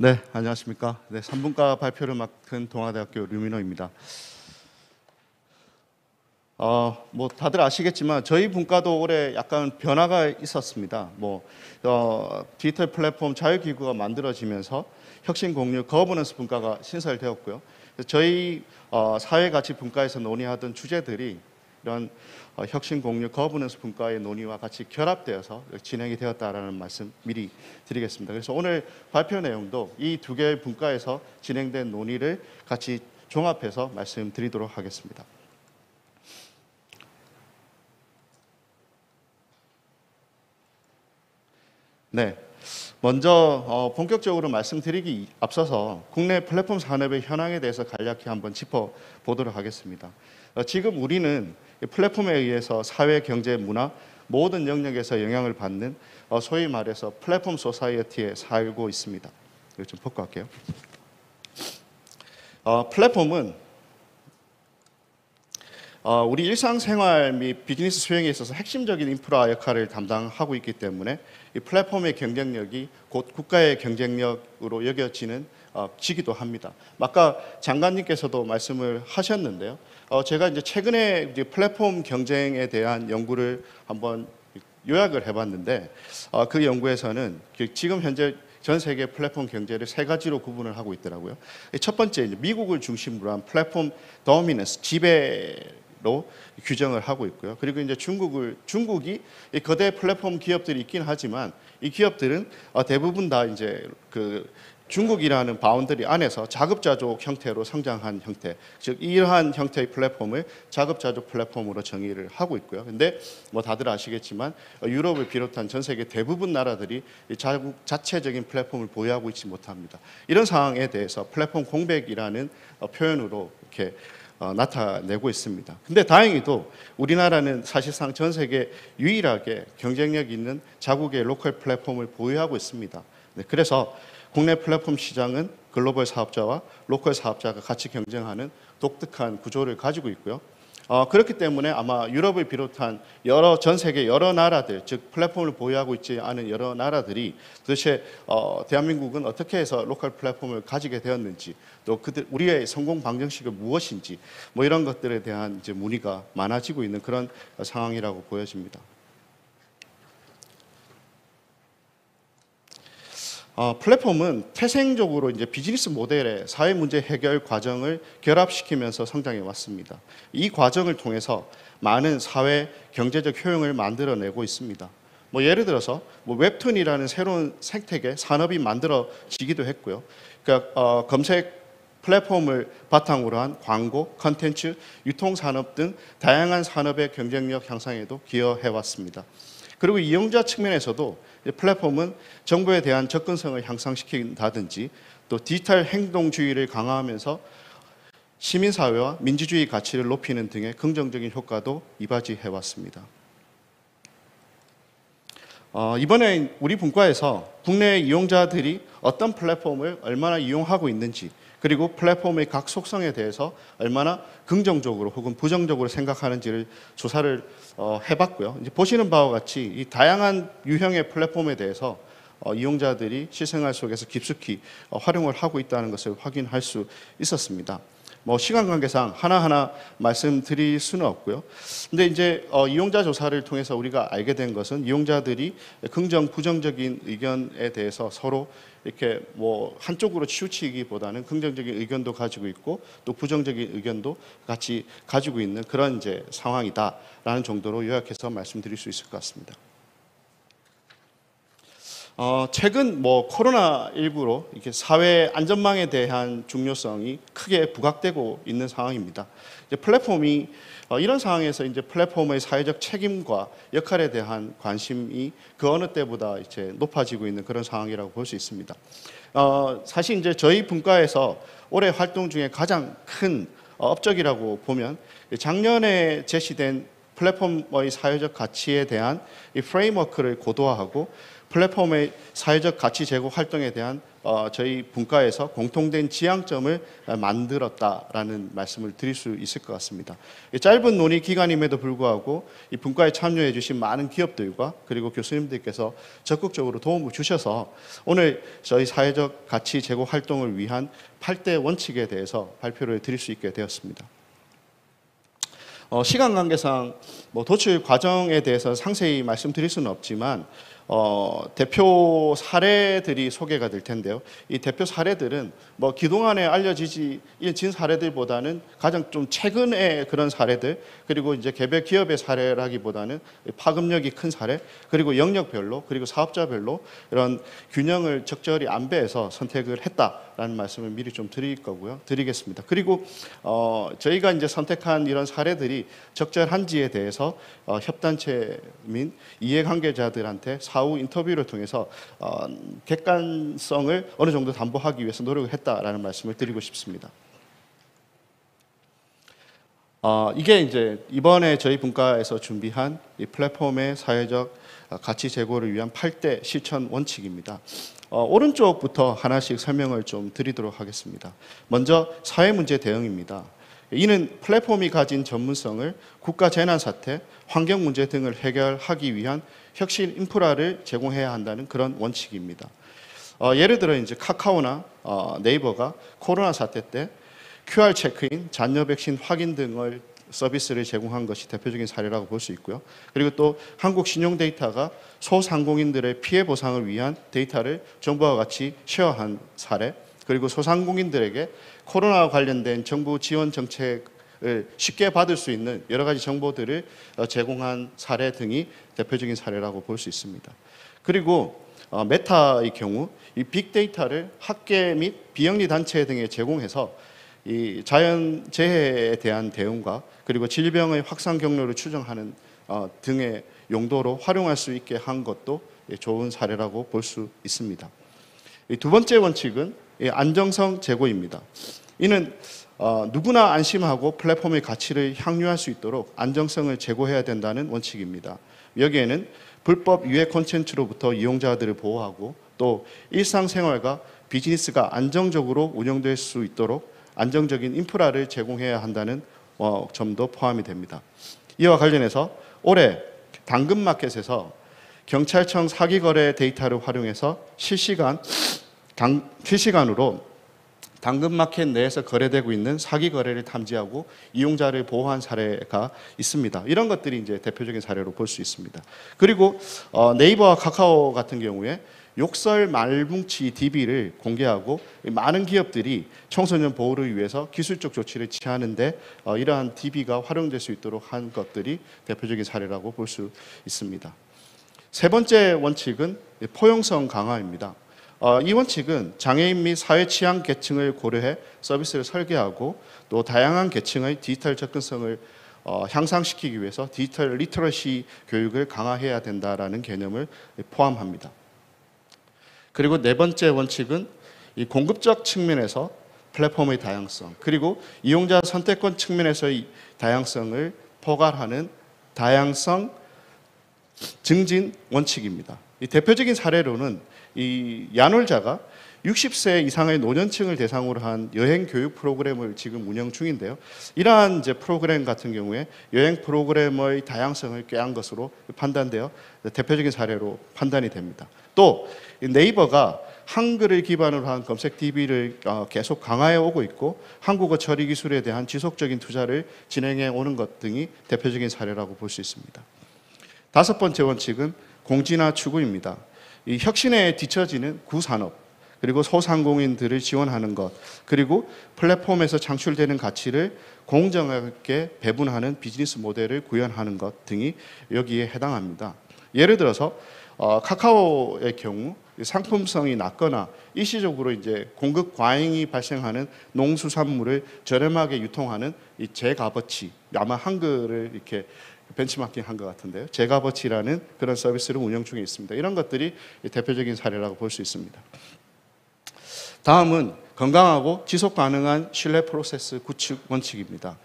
네, 안녕하십니까. 네, 3분과 발표를 맡은 동아대학교 류민호입니다. 다들 아시겠지만 저희 분과도 올해 약간 변화가 있었습니다. 디지털 플랫폼 자유기구가 만들어지면서 혁신공유 거버넌스 분과가 신설되었고요. 저희 사회가치 분과에서 논의하던 주제들이 이런 혁신공유 거버넌스 분과의 논의와 같이 결합되어서 진행이 되었다라는 말씀 미리 드리겠습니다. 그래서 오늘 발표 내용도 이 두 개의 분과에서 진행된 논의를 같이 종합해서 말씀드리도록 하겠습니다. 네, 먼저 본격적으로 말씀드리기 앞서서 국내 플랫폼 산업의 현황에 대해서 간략히 한번 짚어보도록 하겠습니다. 지금 우리는 플랫폼에 의해서 사회, 경제, 문화 모든 영역에서 영향을 받는 소위 말해서 플랫폼 소사이어티에 살고 있습니다. 이거 좀 벗고 할게요. 플랫폼은 우리 일상생활 및 비즈니스 수행에 있어서 핵심적인 인프라 역할을 담당하고 있기 때문에 이 플랫폼의 경쟁력이 곧 국가의 경쟁력으로 지기도 합니다. 아까 장관님께서도 말씀을 하셨는데요. 제가 이제 최근에 이제 플랫폼 경쟁에 대한 연구를 한번 요약을 해봤는데 그 연구에서는 지금 현재 전 세계 플랫폼 경제를 세 가지로 구분을 하고 있더라고요. 첫 번째, 미국을 중심으로 한 플랫폼 도미넌스, 지배로 규정을 하고 있고요. 그리고 이제 중국이 이 거대 플랫폼 기업들이 있긴 하지만 이 기업들은 대부분 다 이제 중국이라는 바운더리 안에서 자급자족 형태로 성장한 형태, 즉 이러한 형태의 플랫폼을 자급자족 플랫폼으로 정의를 하고 있고요. 근데 다들 아시겠지만 유럽을 비롯한 전 세계 대부분 나라들이 자체적인 플랫폼을 보유하고 있지 못합니다. 이런 상황에 대해서 플랫폼 공백이라는 표현으로 이렇게 나타내고 있습니다. 근데 다행히도 우리나라는 사실상 전 세계 유일하게 경쟁력 있는 자국의 로컬 플랫폼을 보유하고 있습니다. 네, 그래서 국내 플랫폼 시장은 글로벌 사업자와 로컬 사업자가 같이 경쟁하는 독특한 구조를 가지고 있고요. 그렇기 때문에 아마 유럽을 비롯한 전 세계 여러 나라들, 즉 플랫폼을 보유하고 있지 않은 여러 나라들이 도대체 대한민국은 어떻게 해서 로컬 플랫폼을 가지게 되었는지, 또 우리의 성공 방정식은 무엇인지, 이런 것들에 대한 이제 문의가 많아지고 있는 그런 상황이라고 보여집니다. 플랫폼은 태생적으로 이제 비즈니스 모델의 사회 문제 해결 과정을 결합시키면서 성장해 왔습니다. 이 과정을 통해서 많은 사회 경제적 효용을 만들어내고 있습니다. 예를 들어서 웹툰이라는 새로운 생태계 산업이 만들어지기도 했고요. 그러니까 검색 플랫폼을 바탕으로 한 광고, 컨텐츠, 유통산업 등 다양한 산업의 경쟁력 향상에도 기여해 왔습니다. 그리고 이용자 측면에서도 플랫폼은 정보에 대한 접근성을 향상시킨다든지 또 디지털 행동주의를 강화하면서 시민사회와 민주주의 가치를 높이는 등의 긍정적인 효과도 이바지해 왔습니다. 이번에 우리 분과에서 국내 이용자들이 어떤 플랫폼을 얼마나 이용하고 있는지, 그리고 플랫폼의 각 속성에 대해서 얼마나 긍정적으로 혹은 부정적으로 생각하는지를 조사를 해봤고요. 이제 보시는 바와 같이 이 다양한 유형의 플랫폼에 대해서 이용자들이 실생활 속에서 깊숙이 활용을 하고 있다는 것을 확인할 수 있었습니다. 시간 관계상 하나하나 말씀드릴 수는 없고요. 근데 이제 이용자 조사를 통해서 우리가 알게 된 것은 이용자들이 긍정, 부정적인 의견에 대해서 서로 이렇게 한쪽으로 치우치기보다는 긍정적인 의견도 가지고 있고 또 부정적인 의견도 같이 가지고 있는 그런 이제 상황이다라는 정도로 요약해서 말씀드릴 수 있을 것 같습니다. 최근 코로나19로 이렇게 사회 안전망에 대한 중요성이 크게 부각되고 있는 상황입니다. 이제 플랫폼이 이런 상황에서 이제 플랫폼의 사회적 책임과 역할에 대한 관심이 그 어느 때보다 이제 높아지고 있는 그런 상황이라고 볼 수 있습니다. 사실 이제 저희 분과에서 올해 활동 중에 가장 큰 업적이라고 보면 작년에 제시된 플랫폼의 사회적 가치에 대한 이 프레임워크를 고도화하고 플랫폼의 사회적 가치 제고 활동에 대한 저희 분과에서 공통된 지향점을 만들었다라는 말씀을 드릴 수 있을 것 같습니다. 짧은 논의 기간임에도 불구하고 이 분과에 참여해 주신 많은 기업들과 그리고 교수님들께서 적극적으로 도움을 주셔서 오늘 저희 사회적 가치 제고 활동을 위한 8대 원칙에 대해서 발표를 드릴 수 있게 되었습니다. 시간 관계상 도출 과정에 대해서 상세히 말씀드릴 수는 없지만 대표 사례들이 소개가 될 텐데요. 이 대표 사례들은 그동안에 알려진 사례들보다는 가장 좀 최근의 그런 사례들, 그리고 이제 개별 기업의 사례라기보다는 파급력이 큰 사례, 그리고 영역별로, 그리고 사업자별로 이런 균형을 적절히 안배해서 선택을 했다라는 말씀을 미리 좀 드리겠습니다. 그리고 저희가 이제 선택한 이런 사례들이 적절한지에 대해서 협단체 및 이해관계자들한테 사후 인터뷰를 통해서 객관성을 어느 정도 담보하기 위해서 노력을 했다라는 말씀을 드리고 싶습니다. 이게 이제 이번에 저희 분과에서 준비한 이 플랫폼의 사회적 가치 제고를 위한 8대 실천 원칙입니다. 오른쪽부터 하나씩 설명을 좀 드리도록 하겠습니다. 먼저 사회문제 대응입니다. 이는 플랫폼이 가진 전문성을 국가 재난사태, 환경문제 등을 해결하기 위한 혁신 인프라를 제공해야 한다는 그런 원칙입니다. 예를 들어 이제 카카오나 네이버가 코로나 사태 때 QR 체크인, 잔여 백신 확인 등을 서비스를 제공한 것이 대표적인 사례라고 볼 수 있고요. 그리고 또 한국신용데이터가 소상공인들의 피해 보상을 위한 데이터를 정부와 같이 쉐어한 사례, 그리고 소상공인들에게 코로나와 관련된 정부 지원 정책을 쉽게 받을 수 있는 여러 가지 정보들을 제공한 사례 등이 대표적인 사례라고 볼 수 있습니다. 그리고 메타의 경우 이 빅데이터를 학계 및 비영리 단체 등에 제공해서 이 자연재해에 대한 대응과 그리고 질병의 확산 경로를 추정하는 등의 용도로 활용할 수 있게 한 것도 좋은 사례라고 볼 수 있습니다. 두 번째 원칙은 안정성 제고입니다. 이는 누구나 안심하고 플랫폼의 가치를 향유할 수 있도록 안정성을 제고해야 된다는 원칙입니다. 여기에는 불법 유해 콘텐츠로부터 이용자들을 보호하고 또 일상생활과 비즈니스가 안정적으로 운영될 수 있도록 안정적인 인프라를 제공해야 한다는 점도 포함이 됩니다. 이와 관련해서 올해 당근마켓에서 경찰청 사기거래 데이터를 활용해서 실시간으로 당근마켓 내에서 거래되고 있는 사기 거래를 탐지하고 이용자를 보호한 사례가 있습니다. 이런 것들이 이제 대표적인 사례로 볼 수 있습니다. 그리고 네이버와 카카오 같은 경우에 욕설 말뭉치 DB를 공개하고 많은 기업들이 청소년 보호를 위해서 기술적 조치를 취하는데 이러한 DB가 활용될 수 있도록 한 것들이 대표적인 사례라고 볼 수 있습니다. 세 번째 원칙은 포용성 강화입니다. 이 원칙은 장애인 및 사회 취약 계층을 고려해 서비스를 설계하고 또 다양한 계층의 디지털 접근성을 향상시키기 위해서 디지털 리터러시 교육을 강화해야 된다라는 개념을 포함합니다. 그리고 네 번째 원칙은 이 공급적 측면에서 플랫폼의 다양성, 그리고 이용자 선택권 측면에서의 다양성을 포괄하는 다양성 증진 원칙입니다. 이 대표적인 사례로는 이 야놀자가 60세 이상의 노년층을 대상으로 한 여행 교육 프로그램을 지금 운영 중인데요. 이러한 이제 프로그램 같은 경우에 여행 프로그램의 다양성을 꾀한 것으로 판단되어 대표적인 사례로 판단이 됩니다. 또 네이버가 한글을 기반으로 한 검색 DB를 계속 강화해 오고 있고 한국어 처리 기술에 대한 지속적인 투자를 진행해 오는 것 등이 대표적인 사례라고 볼 수 있습니다. 다섯 번째 원칙은 공진화 추구입니다. 이 혁신에 뒤처지는 구산업, 그리고 소상공인들을 지원하는 것, 그리고 플랫폼에서 창출되는 가치를 공정하게 배분하는 비즈니스 모델을 구현하는 것 등이 여기에 해당합니다. 예를 들어서 카카오의 경우 상품성이 낮거나 일시적으로 이제 공급 과잉이 발생하는 농수산물을 저렴하게 유통하는 이 제값어치, 아마 한글을 이렇게 벤치마킹 한 것 같은데요. 제값어치라는 그런 서비스를 운영 중에 있습니다. 이런 것들이 대표적인 사례라고 볼 수 있습니다. 다음은 건강하고 지속 가능한 신뢰 프로세스 구축 원칙입니다.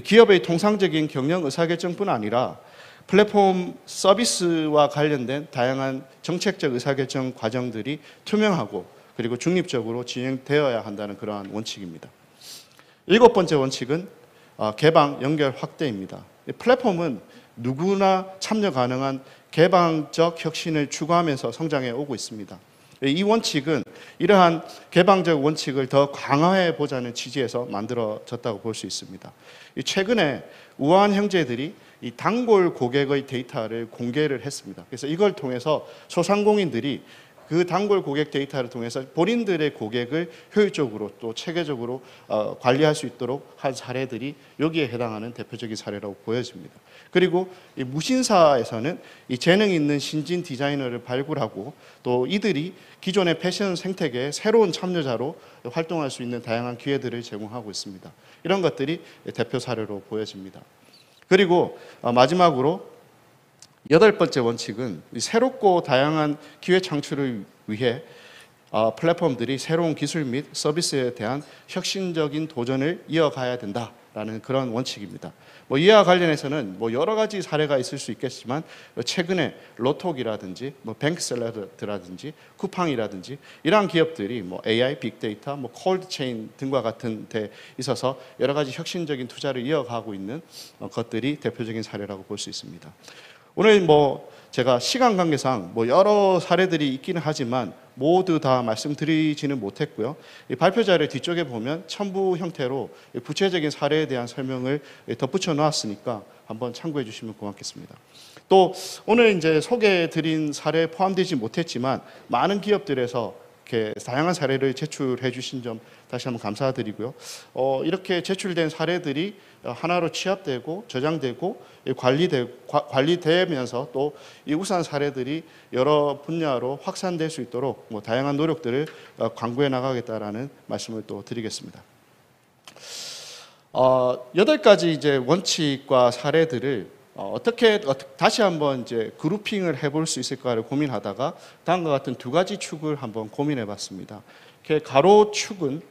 기업의 통상적인 경영 의사결정뿐 아니라 플랫폼 서비스와 관련된 다양한 정책적 의사결정 과정들이 투명하고 그리고 중립적으로 진행되어야 한다는 그러한 원칙입니다. 7번째 원칙은 개방 연결 확대입니다. 플랫폼은 누구나 참여 가능한 개방적 혁신을 추구하면서 성장해 오고 있습니다. 이 원칙은 이러한 개방적 원칙을 더 강화해 보자는 취지에서 만들어졌다고 볼 수 있습니다. 최근에 우한 형제들이 이 단골 고객의 데이터를 공개를 했습니다. 그래서 이걸 통해서 소상공인들이 그 단골 고객 데이터를 통해서 본인들의 고객을 효율적으로 또 체계적으로 관리할 수 있도록 한 사례들이 여기에 해당하는 대표적인 사례라고 보여집니다. 그리고 이 무신사에서는 이 재능 있는 신진 디자이너를 발굴하고 또 이들이 기존의 패션 생태계의 새로운 참여자로 활동할 수 있는 다양한 기회들을 제공하고 있습니다. 이런 것들이 대표 사례로 보여집니다. 그리고 마지막으로 8번째 원칙은 새롭고 다양한 기회 창출을 위해 플랫폼들이 새로운 기술 및 서비스에 대한 혁신적인 도전을 이어가야 된다라는 그런 원칙입니다. 이와 관련해서는 여러 가지 사례가 있을 수 있겠지만 최근에 로톡이라든지 뱅크샐러드라든지 쿠팡이라든지 이러한 기업들이 AI, 빅데이터, 콜드체인 등과 같은 데 있어서 여러 가지 혁신적인 투자를 이어가고 있는 것들이 대표적인 사례라고 볼 수 있습니다. 오늘 제가 시간 관계상 여러 사례들이 있기는 하지만 모두 다 말씀드리지는 못했고요. 이 발표 자료 뒤쪽에 보면 첨부 형태로 구체적인 사례에 대한 설명을 덧붙여 놓았으니까 한번 참고해 주시면 고맙겠습니다. 또 오늘 이제 소개해드린 사례에 포함되지 못했지만 많은 기업들에서 이렇게 다양한 사례를 제출해 주신 점 다시 한번 감사드리고요. 이렇게 제출된 사례들이 하나로 취합되고 저장되고 관리되면서 또 이 우수한 사례들이 여러 분야로 확산될 수 있도록 다양한 노력들을 강구해 나가겠다라는 말씀을 또 드리겠습니다. 8가지 이제 원칙과 사례들을 어떻게 다시 한번 이제 그룹핑을 해볼 수 있을까를 고민하다가 다음과 같은 2가지 축을 한번 고민해봤습니다. 가로축은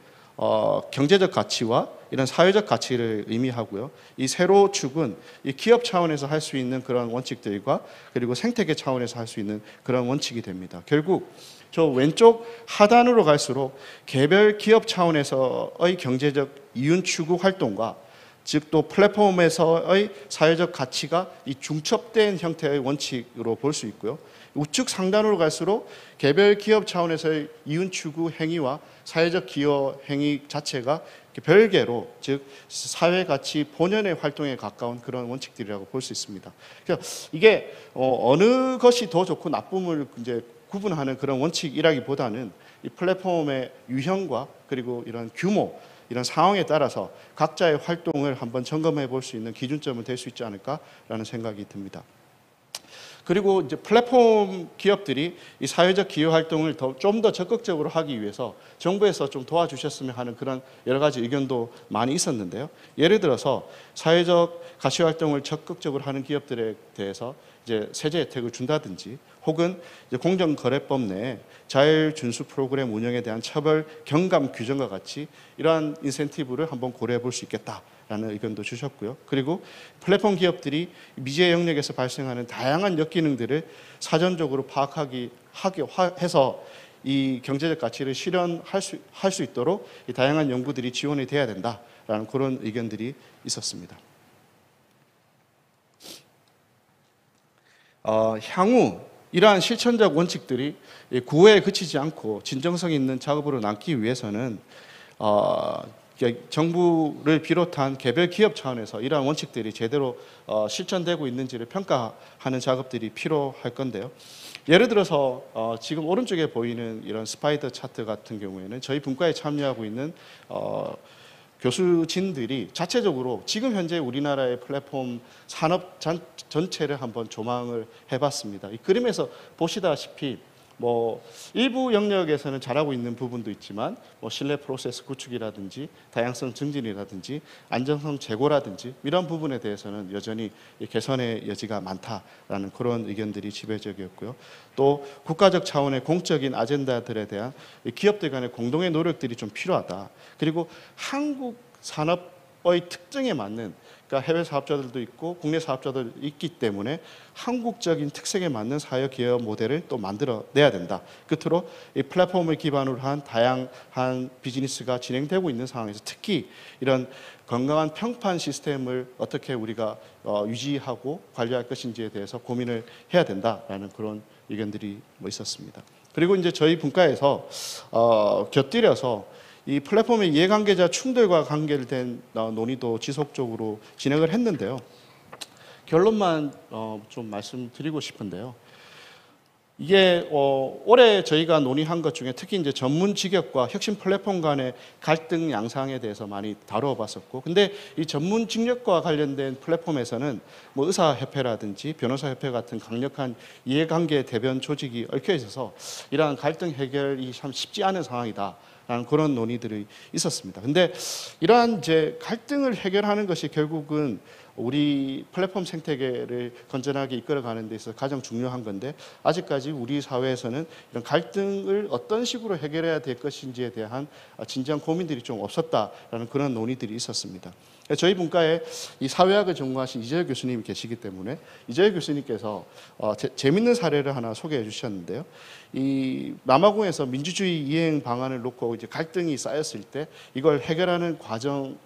경제적 가치와 이런 사회적 가치를 의미하고요. 이 세로축은 이 기업 차원에서 할 수 있는 그런 원칙들과 그리고 생태계 차원에서 할 수 있는 그런 원칙이 됩니다. 결국 저 왼쪽 하단으로 갈수록 개별 기업 차원에서의 경제적 이윤 추구 활동과 즉 또 플랫폼에서의 사회적 가치가 이 중첩된 형태의 원칙으로 볼 수 있고요. 우측 상단으로 갈수록 개별 기업 차원에서의 이윤 추구 행위와 사회적 기여 행위 자체가 별개로 즉 사회 가치 본연의 활동에 가까운 그런 원칙들이라고 볼 수 있습니다. 그래서 이게 어느 것이 더 좋고 나쁨을 이제 구분하는 그런 원칙이라기보다는 이 플랫폼의 유형과 그리고 이런 규모 이런 상황에 따라서 각자의 활동을 한번 점검해 볼 수 있는 기준점은 될 수 있지 않을까라는 생각이 듭니다. 그리고 이제 플랫폼 기업들이 이 사회적 기여 활동을 좀 더 적극적으로 하기 위해서 정부에서 좀 도와주셨으면 하는 그런 여러 가지 의견도 많이 있었는데요. 예를 들어서 사회적 가치 활동을 적극적으로 하는 기업들에 대해서 이제 세제 혜택을 준다든지 혹은 이제 공정거래법 내에 자율 준수 프로그램 운영에 대한 처벌 경감 규정과 같이 이러한 인센티브를 한번 고려해 볼 수 있겠다라는 의견도 주셨고요. 그리고 플랫폼 기업들이 미제 영역에서 발생하는 다양한 역기능들을 사전적으로 해서 이 경제적 가치를 실현할 수 있도록 이 다양한 연구들이 지원이 돼야 된다라는 그런 의견들이 있었습니다. 향후 이러한 실천적 원칙들이 구호에 그치지 않고 진정성 있는 작업으로 남기 위해서는 정부를 비롯한 개별 기업 차원에서 이러한 원칙들이 제대로 실천되고 있는지를 평가하는 작업들이 필요할 건데요. 예를 들어서 지금 오른쪽에 보이는 이런 스파이더 차트 같은 경우에는 저희 분과에 참여하고 있는 교수진들이 자체적으로 지금 현재 우리나라의 플랫폼 산업 전체를 한번 조망을 해봤습니다. 이 그림에서 보시다시피 일부 영역에서는 잘하고 있는 부분도 있지만 신뢰 프로세스 구축이라든지 다양성 증진이라든지 안정성 제고라든지 이런 부분에 대해서는 여전히 개선의 여지가 많다라는 그런 의견들이 지배적이었고요. 또 국가적 차원의 공적인 아젠다들에 대한 기업들 간의 공동의 노력들이 좀 필요하다. 그리고 한국 산업 특징에 맞는, 그러니까 해외 사업자들도 있고 국내 사업자들 있기 때문에 한국적인 특색에 맞는 사회기업 모델을 또 만들어내야 된다. 끝으로 이 플랫폼을 기반으로 한 다양한 비즈니스가 진행되고 있는 상황에서 특히 이런 건강한 평판 시스템을 어떻게 우리가 유지하고 관리할 것인지에 대해서 고민을 해야 된다라는 그런 의견들이 있었습니다. 그리고 이제 저희 분과에서 곁들여서 이 플랫폼의 이해관계자 충돌과 관계된 논의도 지속적으로 진행을 했는데요. 결론만 좀 말씀드리고 싶은데요. 이게 올해 저희가 논의한 것 중에 특히 이제 전문 직역과 혁신 플랫폼 간의 갈등 양상에 대해서 많이 다뤄봤었고, 근데 이 전문 직역과 관련된 플랫폼에서는 뭐 의사협회라든지 변호사협회 같은 강력한 이해관계 대변 조직이 얽혀 있어서 이러한 갈등 해결이 참 쉽지 않은 상황이다. 라는 그런 논의들이 있었습니다. 근데 이러한 이제 갈등을 해결하는 것이 결국은 우리 플랫폼 생태계를 건전하게 이끌어가는 데 있어서 가장 중요한 건데, 아직까지 우리 사회에서는 이런 갈등을 어떤 식으로 해결해야 될 것인지에 대한 진지한 고민들이 좀 없었다라는 그런 논의들이 있었습니다. 저희 분과에 이 사회학을 전공하신 이재혁 교수님이 계시기 때문에 이재혁 교수님께서 재밌는 사례를 하나 소개해 주셨는데요. 이 남아공에서 민주주의 이행 방안을 놓고 이제 갈등이 쌓였을 때 이걸 해결하는 과정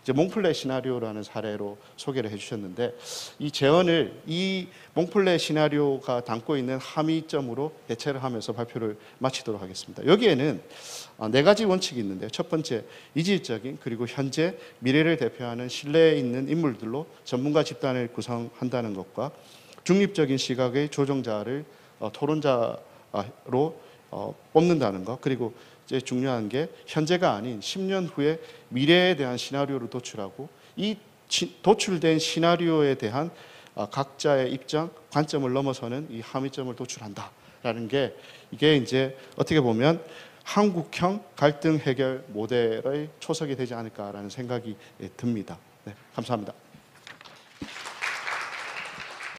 이제 몽플레 시나리오라는 사례로 소개를 해주셨는데, 이 재원을 이 몽플레 시나리오가 담고 있는 함의점으로 대체를 하면서 발표를 마치도록 하겠습니다. 여기에는 4가지 원칙이 있는데요. 첫 번째, 이질적인 그리고 현재 미래를 대표하는 신뢰 있는 인물들로 전문가 집단을 구성한다는 것과 중립적인 시각의 조정자를 토론자로 뽑는다는 것, 그리고 이제 중요한 게 현재가 아닌 10년 후에 미래에 대한 시나리오를 도출하고 이 도출된 시나리오에 대한 각자의 입장, 관점을 넘어서는 이 함의점을 도출한다라는 게, 이게 이제 어떻게 보면 한국형 갈등 해결 모델의 초석이 되지 않을까라는 생각이 듭니다. 네, 감사합니다.